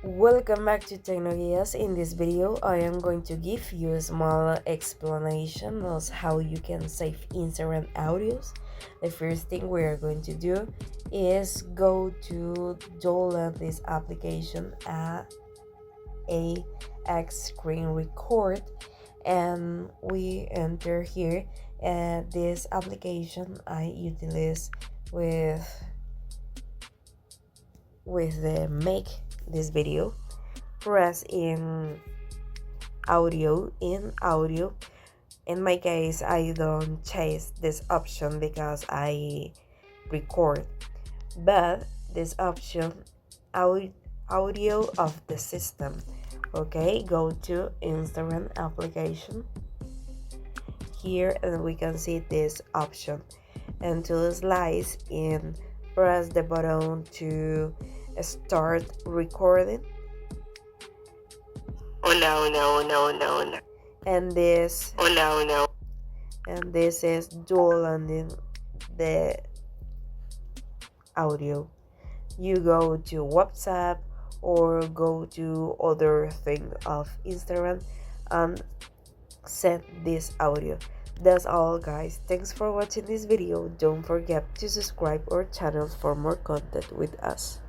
Welcome back to Technoguias. In this video, I am going to give you a small explanation of how you can save Instagram audios. The first thing we are going to do is go to download this application a X screen record, and we enter here. This application I utilize with the make this video. Press in audio. In my case, I don't chase this option because I record, but this option audio of the system. Okay, go to Instagram application here, and we can see this option, and to slice in, press the button to start recording. Hola, hola, hola, hola, hola. And this Hola, hola. is downloading the audio. You go to WhatsApp or go to other thing of Instagram and send this audio. That's all, guys. Thanks for watching this video. Don't forget to subscribe our channel for more content with us.